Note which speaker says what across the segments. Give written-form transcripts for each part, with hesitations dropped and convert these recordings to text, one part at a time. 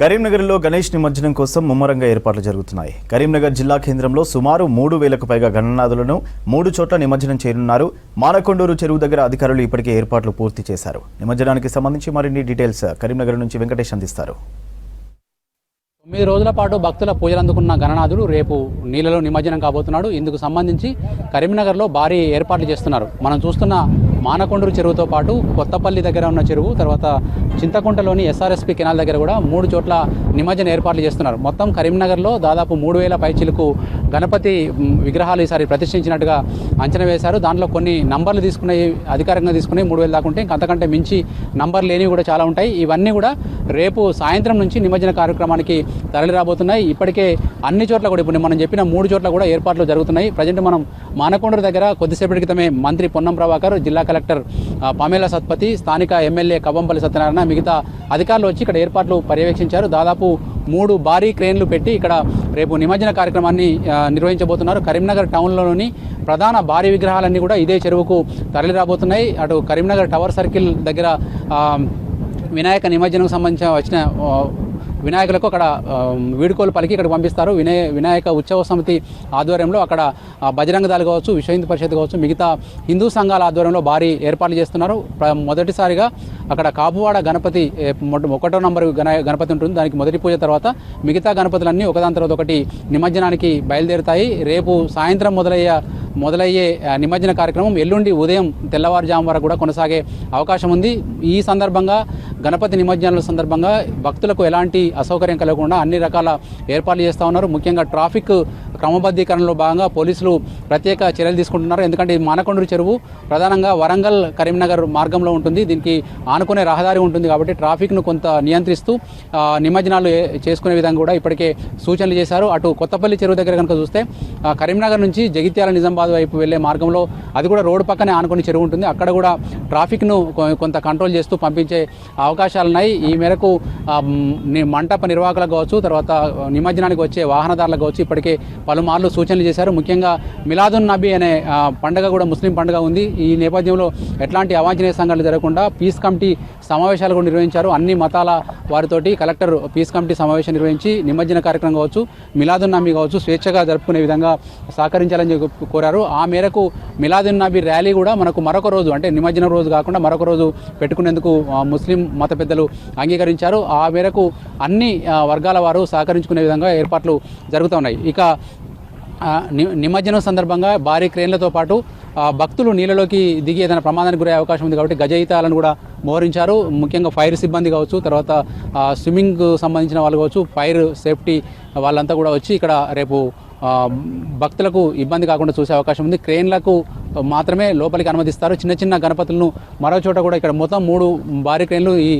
Speaker 1: కరీంనగర్లో గణేష్ నిమజ్జనం కోసం ముమ్మరంగా ఏర్పాట్లు జరుగుతున్నాయి. కరీంనగర్ జిల్లా కేంద్రంలో సుమారు 3000కు పైగా గణనాథులను 3 చోట్ల నిమజ్జనం చేయనున్నారు. మానకొండూరు చెరువు దగ్గర అధికారులు ఇప్పటికే ఏర్పాట్లు పూర్తి చేశారు. నిమజ్జనానికి సంబంధించి మరిన్ని డీటెయిల్స్ కరీంనగర్ నుంచి వెంకటేష్ అందిస్తారు.
Speaker 2: 9 రోజుల పాటు భక్తుల పూజలు అందుకున్న గణనాథుడు రేపు నీళ్ళలో నిమజ్జనం కాబోతున్నాడు. ఇందుకు సంబంధించి కరీంనగర్లో భారీ ఏర్పాట్లు చేస్తున్నారు. మనం చూస్తున్న మానకొండూరు చెరువుతో పాటు కొత్తపల్లి దగ్గర ఉన్న చెరువు, తర్వాత చింతకుంటలోని ఎస్ఆర్ఎస్పి కెనాల్ దగ్గర కూడా 3 చోట్ల నిమజ్జన ఏర్పాట్లు చేస్తున్నారు. మొత్తం కరీంనగర్లో దాదాపు 3000 పైచిలకు గణపతి విగ్రహాలు ఈసారి ప్రతిష్ఠించినట్టుగా అంచనా వేశారు. దాంట్లో కొన్ని నంబర్లు తీసుకున్నాయి, అధికారికంగా తీసుకుని 3000 దాకా ఉంటే అంతకంటే మించి నంబర్ లేనివి కూడా చాలా ఉంటాయి. ఇవన్నీ కూడా రేపు సాయంత్రం నుంచి నిమజ్జన కార్యక్రమానికి తరలి రాబోతున్నాయి. ఇప్పటికే అన్ని చోట్ల కూడా ఇప్పుడు మనం చెప్పిన 3 చోట్ల కూడా ఏర్పాట్లు జరుగుతున్నాయి. ప్రజెంట్ మనం మానకొండూరు దగ్గర కొద్దిసేపటి క్రితమే మంత్రి పొన్నం ప్రభాకర్, జిల్లా కలెక్టర్ పామేలా సత్పతి, స్థానిక ఎమ్మెల్యే కవ్వంపల్లి సత్యనారాయణ, మిగతా అధికారులు వచ్చి ఇక్కడ ఏర్పాట్లు పర్యవేక్షించారు. దాదాపు 3 భారీ క్రేన్లు పెట్టి ఇక్కడ రేపు నిమజ్జన కార్యక్రమాన్ని నిర్వహించబోతున్నారు. కరీంనగర్ టౌన్లోని ప్రధాన భారీ విగ్రహాలన్నీ కూడా ఇదే చెరువుకు తరలి రాబోతున్నాయి. అటు కరీంనగర్ టవర్ సర్కిల్ దగ్గర వినాయక నిమజ్జనం సంబంధించిన వచ్చిన వినాయకులకు అక్కడ వీడుకోలు పలికి ఇక్కడ పంపిస్తారు. వినాయక ఉత్సవ సమితి ఆధ్వర్యంలో అక్కడ బజరంగ దళ్ కావచ్చు, విశ్వ హిందూ పరిషత్ కావచ్చు, మిగతా హిందూ సంఘాల ఆధ్వర్యంలో భారీ ఏర్పాట్లు చేస్తున్నారు. మొదటిసారిగా అక్కడ కాపువాడ గణపతి 1వ నంబర్ గణపతి ఉంటుంది. దానికి మొదటి పూజ తర్వాత మిగతా గణపతులన్నీ ఒకదాని తర్వాత ఒకటి నిమజ్జనానికి బయలుదేరుతాయి. రేపు సాయంత్రం మొదలయ్యే నిమజ్జన కార్యక్రమం ఎల్లుండి ఉదయం తెల్లవారుజాము వరకు కూడా కొనసాగే అవకాశం ఉంది. ఈ సందర్భంగా గణపతి నిమజ్జనాల సందర్భంగా భక్తులకు ఎలాంటి అసౌకర్యం కలగకుండా అన్ని రకాల ఏర్పాట్లు చేస్తూ ఉన్నారు. ముఖ్యంగా ట్రాఫిక్ క్రమబద్ధీకరణలో భాగంగా పోలీసులు ప్రత్యేక చర్యలు తీసుకుంటున్నారు. ఎందుకంటే ఈ మానకొండూరు చెరువు ప్రధానంగా వరంగల్ కరీంనగర్ మార్గంలో ఉంటుంది. దీనికి ఆనుకునే రహదారి ఉంటుంది కాబట్టి ట్రాఫిక్ను కొంత నియంత్రిస్తూ నిమజ్జనాలు చేసుకునే విధంగా కూడా ఇప్పటికే సూచనలు చేశారు. అటు కొత్తపల్లి చెరువు దగ్గర కనుక చూస్తే కరీంనగర్ నుంచి జగిత్యాల నిజామాబాద్ వైపు వెళ్లే మార్గంలో అది కూడా రోడ్డు పక్కనే ఆనుకుని చెరువు ఉంటుంది. అక్కడ కూడా ట్రాఫిక్ను కొంత కంట్రోల్ చేస్తూ పంపించే అవకాశాలున్నాయి. ఈ మేరకు మంటప నిర్వాహకులకు కావచ్చు, తర్వాత నిమజ్జనానికి వచ్చే వాహనదారులకు కావచ్చు ఇప్పటికే పలుమార్లు సూచనలు చేశారు. ముఖ్యంగా మిలాదున్ నబీ అనే పండుగ కూడా ముస్లిం పండుగ ఉంది. ఈ నేపథ్యంలో ఎట్లాంటి అవాంఛనీయ సంఘటనలు జరగకుండా పీస్ కమిటీ సమావేశాలు కూడా నిర్వహించారు. అన్ని మతాల వారితోటి కలెక్టర్ పీస్ కమిటీ సమావేశం నిర్వహించి నిమజ్జన కార్యక్రమం కావచ్చు, మిలాదున్ నబీ కావచ్చు స్వేచ్ఛగా జరుపుకునే విధంగా సహకరించాలని కోరారు. ఆ మేరకు మిలాదున్ నబీ ర్యాలీ కూడా మనకు మరొక రోజు, అంటే నిమజ్జన రోజు కాకుండా మరొక రోజు పెట్టుకునేందుకు ముస్లిం మత పెద్దలు అంగీకరించారు. ఆ మేరకు అన్ని వర్గాల వారు సహకరించుకునే విధంగా ఏర్పాట్లు జరుగుతూ ఉన్నాయి. ఇక నిమజ్జనం సందర్భంగా భారీ క్రేన్లతో పాటు భక్తులు నీళ్ళలోకి దిగి ఏదైనా ప్రమాదానికి గురయ్యే అవకాశం ఉంది కాబట్టి గజయితాలను కూడా మోహరించారు. ముఖ్యంగా ఫైర్ సిబ్బంది కావచ్చు, తర్వాత స్విమ్మింగ్ సంబంధించిన వాళ్ళు కావచ్చు, ఫైర్ సేఫ్టీ వాళ్ళంతా కూడా వచ్చి ఇక్కడ రేపు భక్తులకు ఇబ్బంది కాకుండా చూసే అవకాశం ఉంది. క్రేన్లకు మాత్రమే లోపలికి అనుమతిస్తారు. చిన్న చిన్న గణపతులను మరో చోట కూడా ఇక్కడ మొత్తం 3 భారీ క్రేన్లు ఈ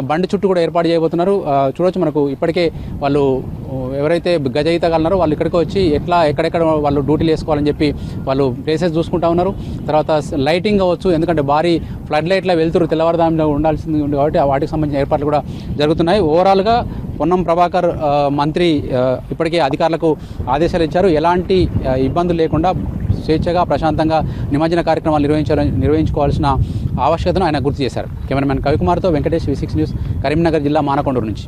Speaker 2: బండి చుట్టూ కూడా ఏర్పాటు చేయబోతున్నారు. చూడొచ్చు మనకు ఇప్పటికే వాళ్ళు ఎవరైతే గజయితగలన్నారో వాళ్ళు ఇక్కడికి వచ్చి ఎక్కడెక్కడ వాళ్ళు డ్యూటీలు వేసుకోవాలని చెప్పి వాళ్ళు ప్లేసెస్ చూసుకుంటా ఉన్నారు. తర్వాత లైటింగ్ కావచ్చు, ఎందుకంటే భారీ ఫ్లడ్ లైట్ల వెళ్తురు తెల్లవారుదాంలో ఉండాల్సింది ఉంది కాబట్టి వాటికి సంబంధించిన ఏర్పాట్లు కూడా జరుగుతున్నాయి. ఓవరాల్గా పొన్నం ప్రభాకర్ మంత్రి ఇప్పటికే అధికారులకు ఆదేశాలు ఇచ్చారు. ఎలాంటి ఇబ్బందులు లేకుండా స్వేచ్ఛగా ప్రశాంతంగా నిమజ్జన కార్యక్రమాలు నిర్వహించుకోవాల్సిన ఆవశ్యకతను ఆయన గుర్తు చేశారు. కెమెరామెన్ కవికుమార్తో వెంకటేష్, V6 న్యూస్, కరీంనగర్ జిల్లా మానకొండూరు నుంచి.